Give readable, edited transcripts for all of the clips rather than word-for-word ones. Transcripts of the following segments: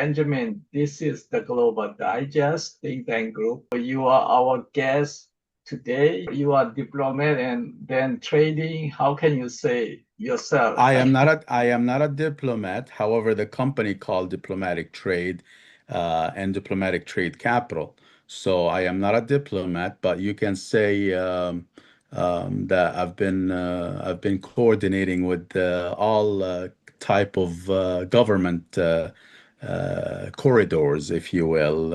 Benjamin. This is the Global Digest Think Tank Group. You are our guest today. You are diplomat and then trading. How can you say yourself? I am not a diplomat. However, the company called Diplomatic Trade and Diplomatic Trade Capital. So I am not a diplomat, but you can say that I've been coordinating with all type of government corridors, if you will,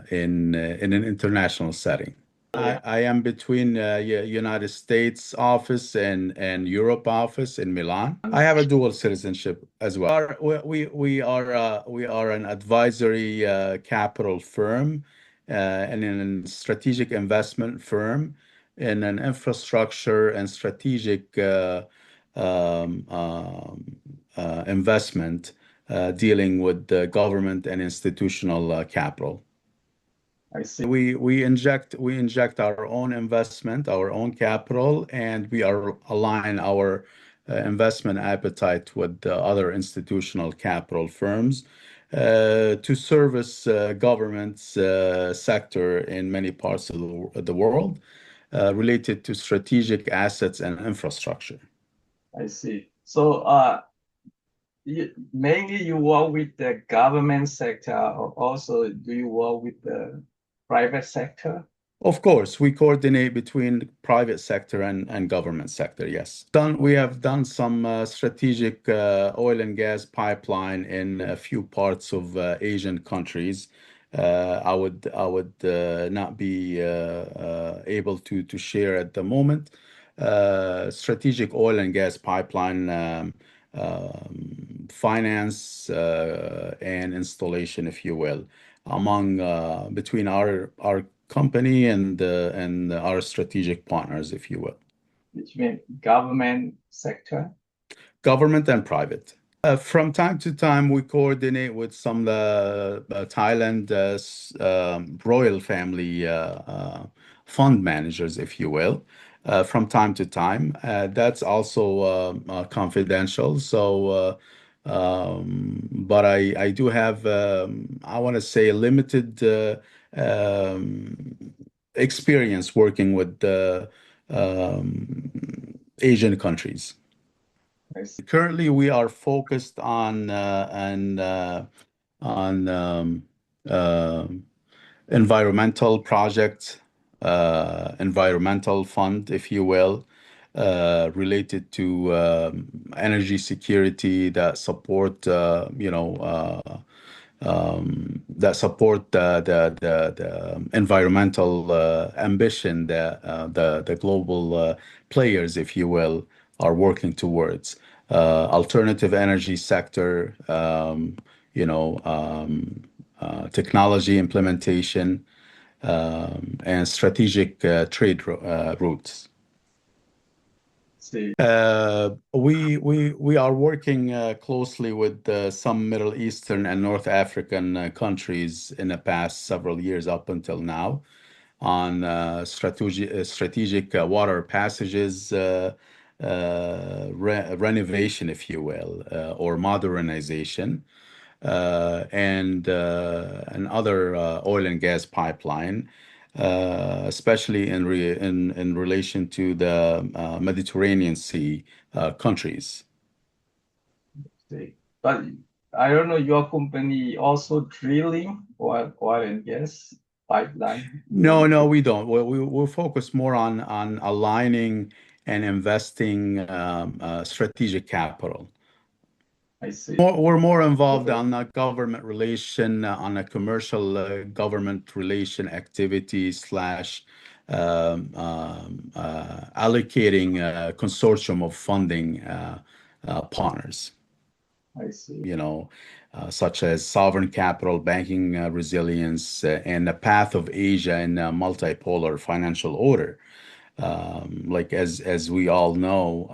in an international setting. I am between United States office and Europe office in Milan. I have a dual citizenship as well. We are an advisory capital firm and a strategic investment firm in an infrastructure and strategic um, um, investment dealing with the government and institutional capital. I see. We inject our own investment, our own capital, and we are align our investment appetite with the other institutional capital firms to service government's sector in many parts of the world related to strategic assets and infrastructure. I see. So mainly you work with the government sector, or also do you work with the private sector? Of course, we coordinate between private sector and government sector, yes. We have done some strategic oil and gas pipeline in a few parts of Asian countries. I would not be able to share at the moment. Strategic oil and gas pipeline finance and installation, if you will, among between our company and our strategic partners, if you will. Which means government sector? Government and private. From time to time, we coordinate with some Thailand royal family fund managers, if you will, from time to time. That's also confidential. So, but I do have, I want to say, limited experience working with Asian countries. I see. Currently, we are focused on uh, environmental projects, environmental fund, if you will, related to energy security that support, that support the environmental ambition that the global players, if you will, are working towards. Alternative energy sector, technology implementation, and strategic trade routes. See. We are working closely with some Middle Eastern and North African countries in the past several years up until now on strategic water passages renovation, if you will, or modernization, and other oil and gas pipeline, especially in relation to the Mediterranean Sea countries. See. But I don't know, your company also drilling oil and gas pipeline? No, we don't. We focus more on aligning and investing strategic capital. I see. We're more involved Okay. on a government relation, on a commercial government relation activity slash allocating a consortium of funding partners, I see. such as sovereign capital, banking resilience, and the path of Asia in a multipolar financial order. Like as we all know,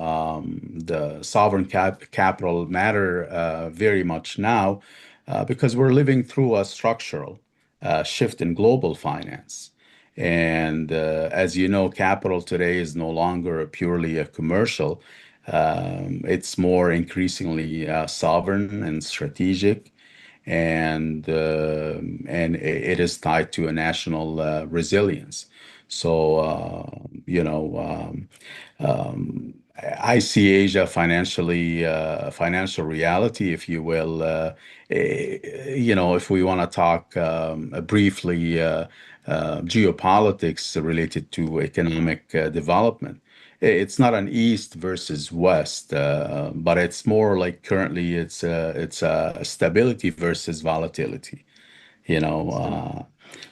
the sovereign capital matter very much now because we're living through a structural shift in global finance. And as you know, capital today is no longer purely a commercial. It's more increasingly sovereign and strategic. and it is tied to a national resilience. So, I see Asia financially, financial reality, if you will. If we want to talk briefly geopolitics related to economic development, it's not an East versus West, but it's more like currently it's a stability versus volatility. You know,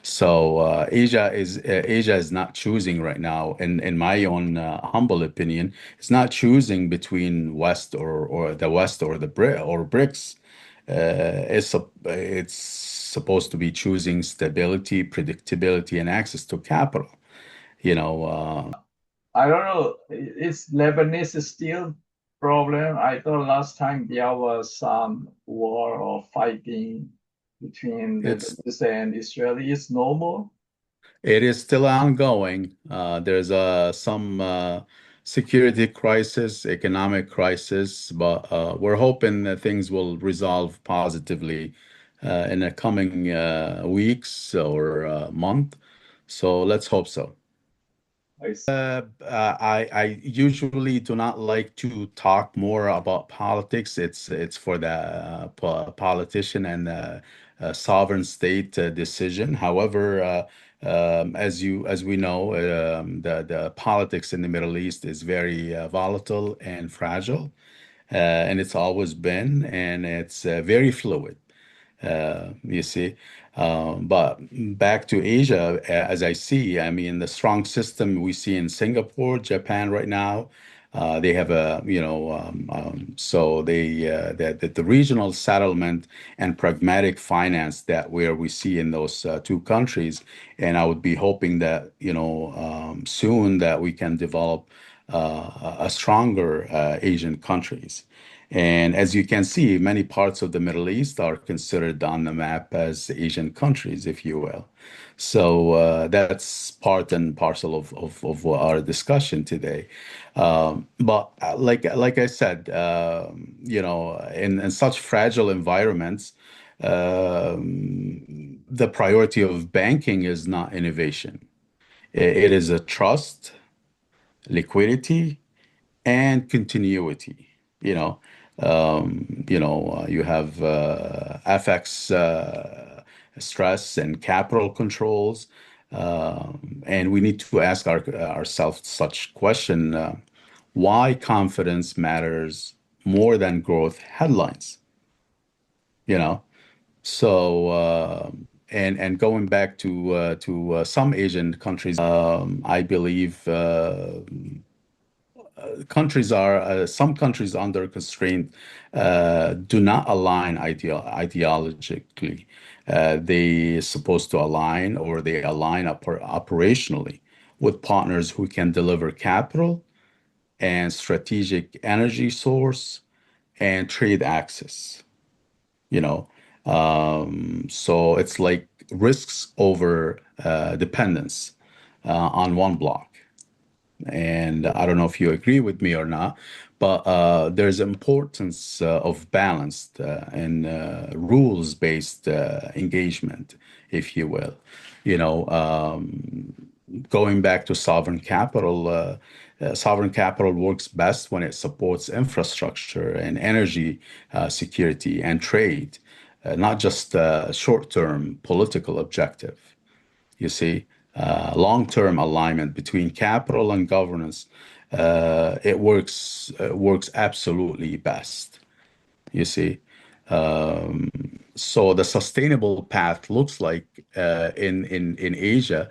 Asia is not choosing right now, in my own humble opinion, it's not choosing between West or the West or or BRICS. It's supposed to be choosing stability, predictability, and access to capital. You know, I don't know. Is Lebanese still problem? I thought last time there was some war or fighting between it's Lebanese and Israel. Is normal? It is still ongoing. There's some security crisis, economic crisis, but we're hoping that things will resolve positively in the coming weeks or month. So let's hope so. I see. I usually do not like to talk more about politics. It's for the politician and the sovereign state decision. However, as we know, the politics in the Middle East is very volatile and fragile, and it's always been, and it's very fluid. You see. But back to Asia, as I see, I mean, the strong system we see in Singapore, Japan right now, they have so the regional settlement and pragmatic finance that where we see in those two countries, and I would be hoping that, soon that we can develop a stronger Asian countries. And as you can see, many parts of the Middle East are considered on the map as Asian countries, if you will. So that's part and parcel of our discussion today. But like I said, in such fragile environments, the priority of banking is not innovation. It is a trust, liquidity, and continuity. You know, you have FX stress and capital controls, and we need to ask ourselves such question: why confidence matters more than growth headlines? You know, so and going back to some Asian countries, I believe. Some countries under constraint do not align ideologically. They supposed to align or they align operationally with partners who can deliver capital and strategic energy source and trade access. You know, so it's like risks over dependence on one block. And I don't know if you agree with me or not, but there's importance of balanced and rules-based engagement, if you will. You know, going back to sovereign capital works best when it supports infrastructure and energy security and trade, not just short-term political objective. You see, long-term alignment between capital and governance, it works absolutely best. You see, so the sustainable path looks like in Asia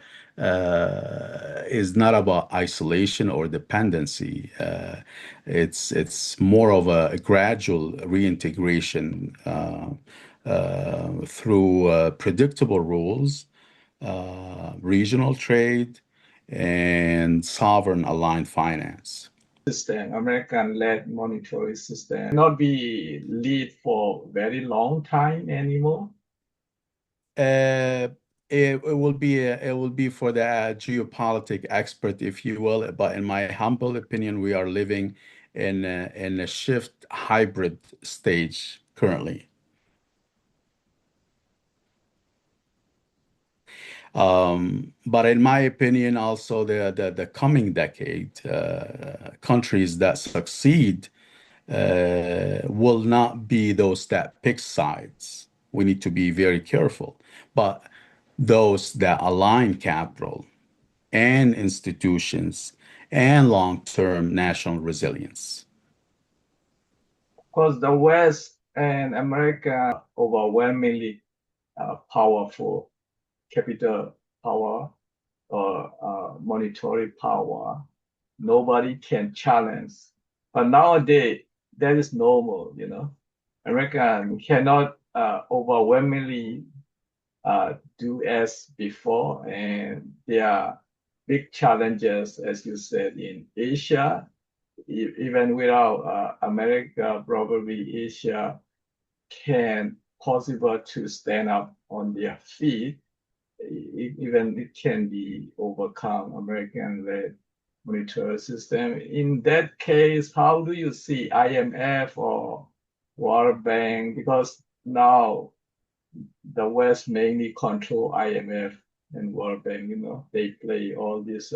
is not about isolation or dependency. It's more of a gradual reintegration through predictable rules, regional trade, and sovereign aligned finance. System, American-led monetary system, not be lead for very long time anymore. Uh, it will be for the geopolitic expert, if you will. But in my humble opinion, we are living in a shift hybrid stage currently. But in my opinion, also the coming decade, countries that succeed will not be those that pick sides. We need to be very careful. But those that align capital and institutions and long-term national resilience. Because the West and America overwhelmingly powerful capital power or monetary power. Nobody can challenge. But nowadays, that is normal, you know. American cannot overwhelmingly do as before, and there are big challenges, as you said, in Asia. Even without America, probably Asia can possible to stand up on their feet. Even it can be overcome American-led monetary system. In that case, how do you see IMF or World Bank? Because now the West mainly control IMF and World Bank. You know, they play all this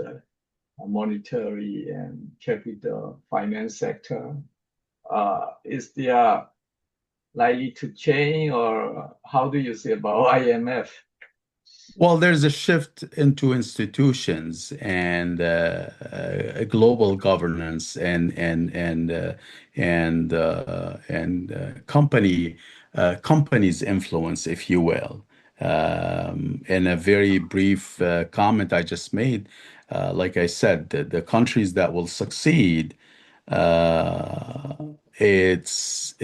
monetary and capital finance sector. Is there likely to change, or how do you say about IMF? Well, there's a shift into institutions and global governance and companies' influence, if you will. In a very brief comment I just made, like I said, the countries that will succeed, uh, it's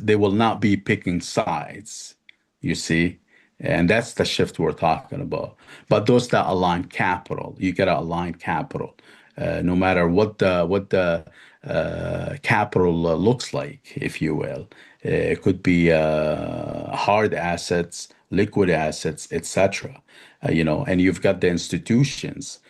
they will not be picking sides, you see. And that's the shift we're talking about. But those that align capital, you gotta align capital, no matter what the capital looks like, if you will. It could be hard assets, liquid assets, etc. And you've got the institutions,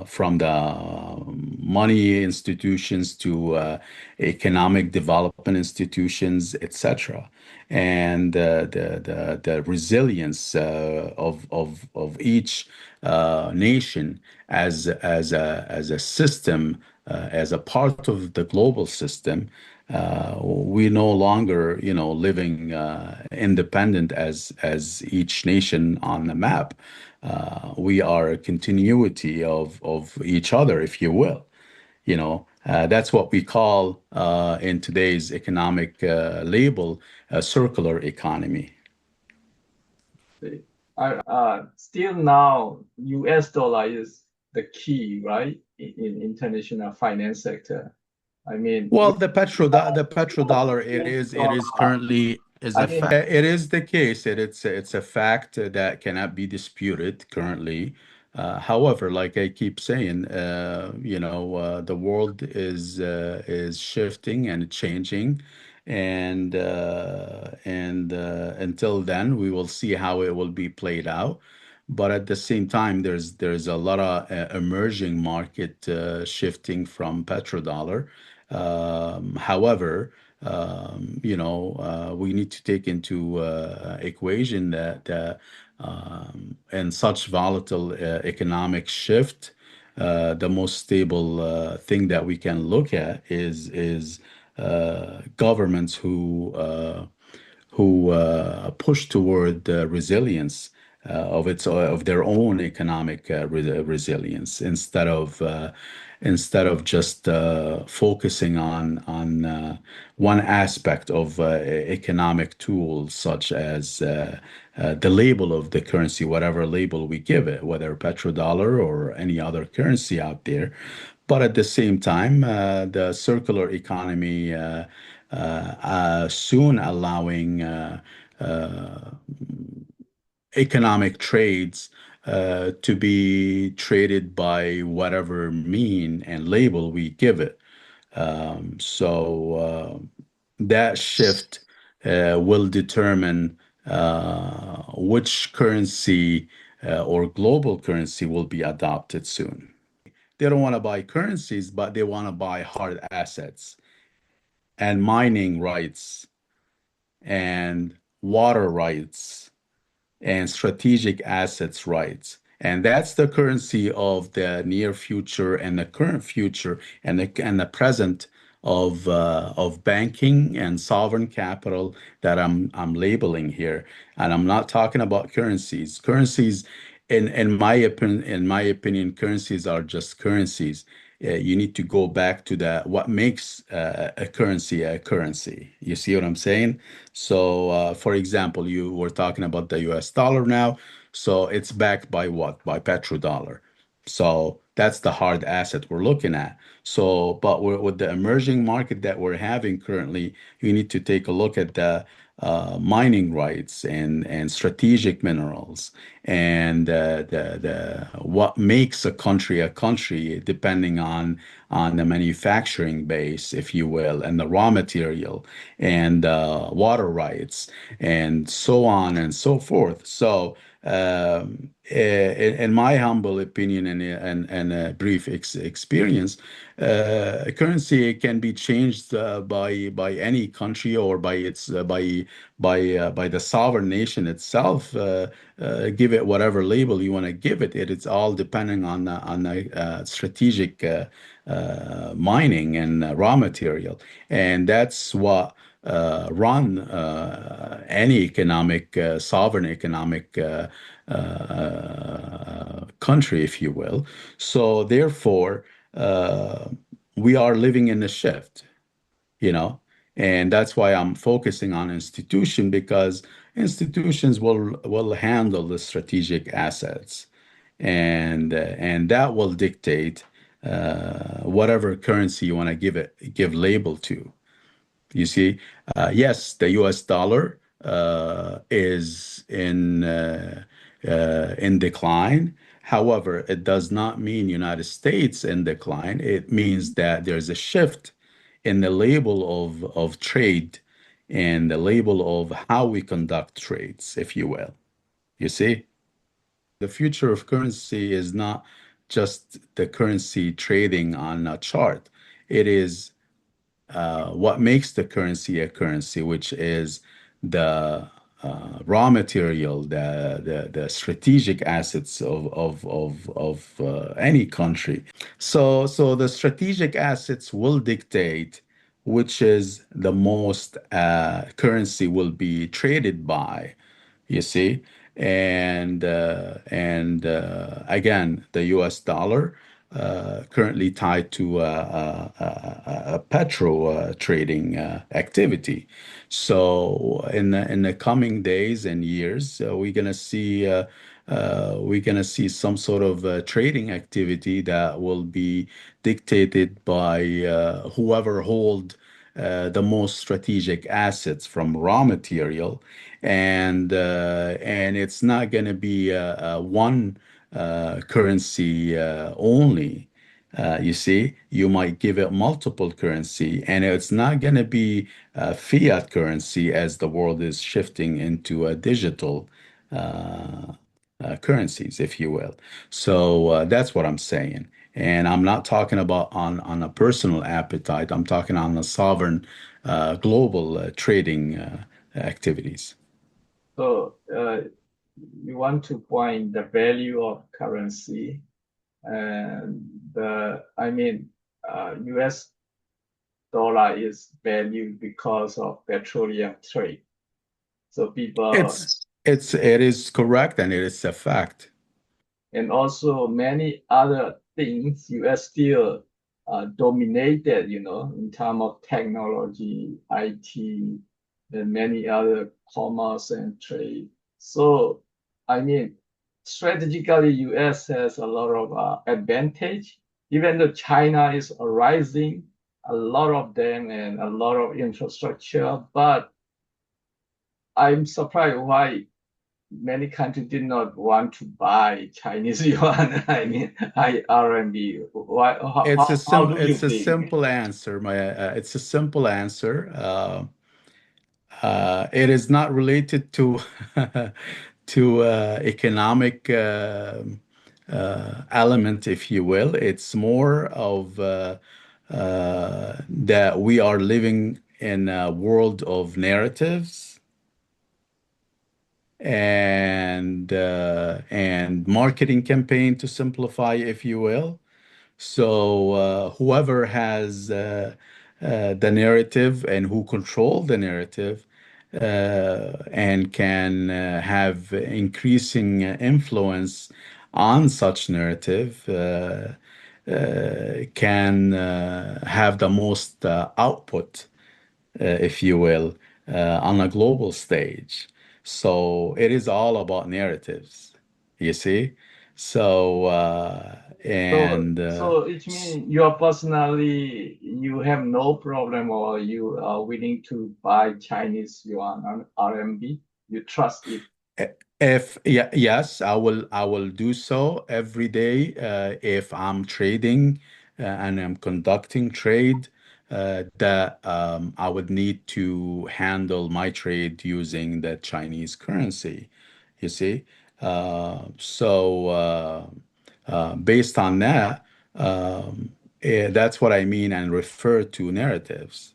from the money institutions to economic development institutions, etc. And the resilience of each nation as a system, as a part of the global system. We no longer, living independent as each nation on the map. We are a continuity of each other, if you will. That's what we call in today's economic label a circular economy. Still now, US dollar is the key, right, in international finance sector. I mean, Well, the petrodollar, it is currently is I a mean, it is the case. It's a fact that cannot be disputed currently. However, like I keep saying, the world is shifting and changing, and until then, we will see how it will be played out. But at the same time, there's a lot of emerging market shifting from petrodollar. However, we need to take into equation that in such volatile economic shift, the most stable thing that we can look at is governments who push toward resilience of their own economic resilience instead of just focusing on one aspect of economic tools such as the label of the currency, whatever label we give it, whether petrodollar or any other currency out there. But at the same time, the circular economy soon allowing economic trades to be traded by whatever mean and label we give it. So that shift will determine which currency or global currency will be adopted soon. They don't want to buy currencies, but they want to buy hard assets and mining rights and water rights and strategic assets rights. And that's the currency of the near future and the current future and the present of banking and sovereign capital that I'm labeling here. And I'm not talking about currencies. Currencies, in my opinion, currencies are just currencies. You need to go back to the what makes a currency a currency. You see what I'm saying? So, for example, you were talking about the US dollar now. So it's backed by what? By petrodollar. So that's the hard asset we're looking at. So, but with the emerging market that we're having currently, you need to take a look at the mining rights and strategic minerals and the what makes a country depending on the manufacturing base, if you will, and the raw material and water rights and so on and so forth. So in my humble opinion and a brief experience, currency can be changed by any country or by its by the sovereign nation itself. Give it whatever label you want to give it. It's all depending on the strategic mining and raw material, and that's what run any economic sovereign economic country, if you will. So therefore, we are living in a shift, you know, and that's why I'm focusing on institution because institutions will handle the strategic assets, and that will dictate whatever currency you want to give label to. You see, yes, the U.S. dollar is in decline. However, it does not mean United States in decline. It means that there's a shift in the label of trade and the label of how we conduct trades, if you will. You see, the future of currency is not just the currency trading on a chart. It is what makes the currency a currency, which is the raw material, the strategic assets of any country. So the strategic assets will dictate which is the most currency will be traded by, you see. And again, the US dollar currently tied to a petro trading activity. So in the coming days and years, we're gonna see some sort of trading activity that will be dictated by whoever hold the most strategic assets from raw material, and it's not going to be one currency only. You see, you might give it multiple currency, and it's not going to be fiat currency as the world is shifting into a digital uh, currencies, if you will. So that's what I'm saying. And I'm not talking about on a personal appetite. I'm talking on the sovereign global trading activities. So you want to point the value of currency and I mean, U.S. dollar is valued because of petroleum trade. So people, It is correct and it is a fact. and also many other things, U.S. still dominated, in terms of technology, IT, and many other commerce and trade. So, I mean, strategically, U.S. has a lot of advantage. Even though China is rising, a lot of them and a lot of infrastructure, but I'm surprised why many countries did not want to buy Chinese yuan. I mean, RMB. Why? How do you It's a think? simple answer. It's a simple answer. It is not related to to economic element, if you will. It's more of that we are living in a world of narratives, and marketing campaign to simplify, if you will. So whoever has the narrative and who control the narrative and can have increasing influence on such narrative can have the most output, if you will, on a global stage. So it is all about narratives, you see? So, So, and so it means you are personally, you have no problem or you are willing to buy Chinese yuan and RMB. You trust it. if yeah, yes, I will do so every day if I'm trading and I'm conducting trade that I would need to handle my trade using the Chinese currency. You see, based on that, that's what I mean and refer to narratives.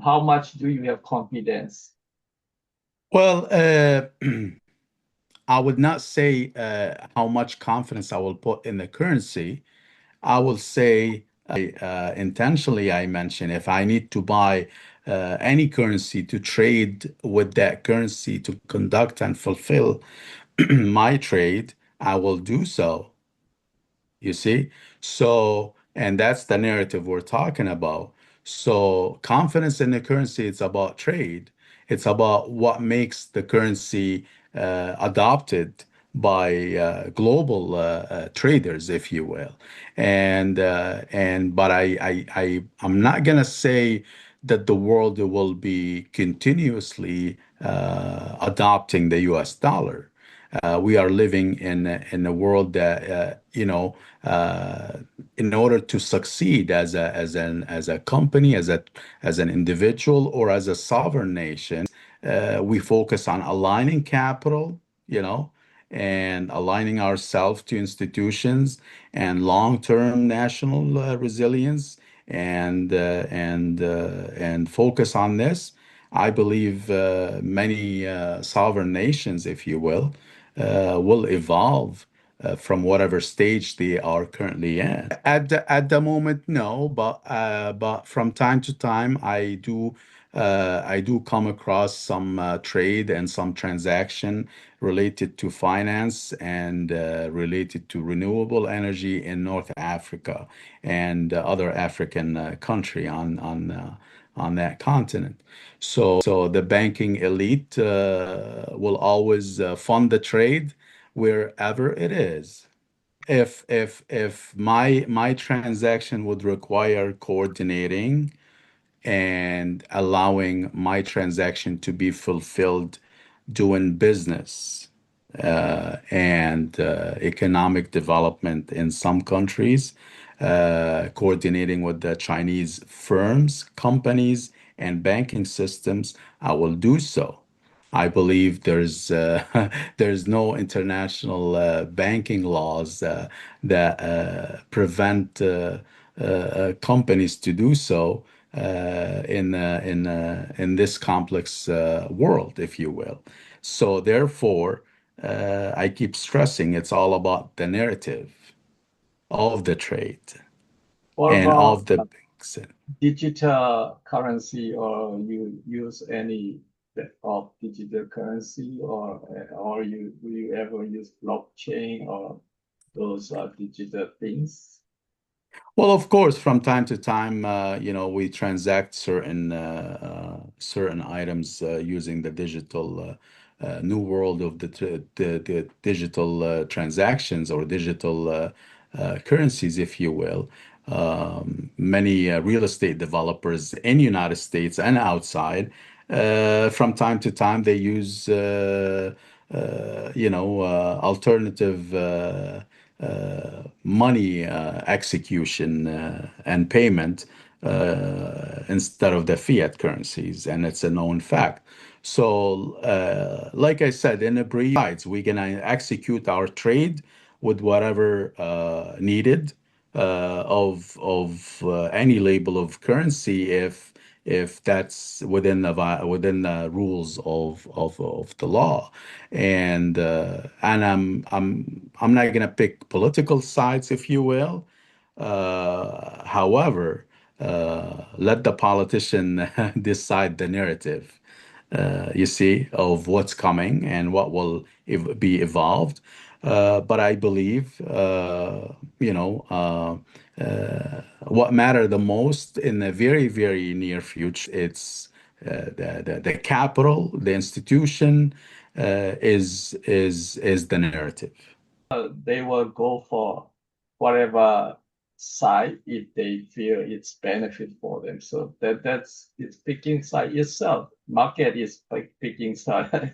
How much do you have confidence? Well, I would not say how much confidence I will put in the currency. I will say intentionally, I mention if I need to buy any currency to trade with that currency to conduct and fulfill my trade, I will do so. You see? So, and that's the narrative we're talking about. So, confidence in the currency, it's about trade. It's about what makes the currency adopted by global traders, if you will. But I'm not gonna say that the world will be continuously adopting the U.S. dollar. We are living in a world that uh, in order to succeed as a company, as an individual, or as a sovereign nation, we focus on aligning capital, you know, and aligning ourselves to institutions and long-term national resilience and focus on this. I believe many sovereign nations, if you will evolve from whatever stage they are currently in. At the moment, no, but from time to time, I do come across some trade and some transaction related to finance and related to renewable energy in North Africa and other African country on that continent. So the banking elite will always fund the trade wherever it is. If my transaction would require coordinating and allowing my transaction to be fulfilled doing business and economic development in some countries, coordinating with the Chinese firms, companies, and banking systems, I will do so. I believe there's no international banking laws that prevent companies to do so in this complex world, if you will. So therefore, I keep stressing it's all about the narrative of the trade What and about of the banks. digital currency, or you use any of digital currency, or you do you ever use blockchain or those digital things? Well, of course, from time to time, we transact certain items using the digital new world of the digital transactions or digital currencies, if you will. Many real estate developers in United States and outside, from time to time, they use alternative. Money execution and payment instead of the fiat currencies, and it's a known fact. So, like I said, in a brief, we can execute our trade with whatever needed of any label of currency if if that's within the rules of the law. And I'm not gonna pick political sides, if you will. However, let the politician decide the narrative, you see, of what's coming and what will be evolved. But I believe, what matter the most in the very, very near future, it's the capital, the institution, is the narrative. They will go for whatever side if they feel it's benefit for them. So that's it's picking side itself. Market is like picking side.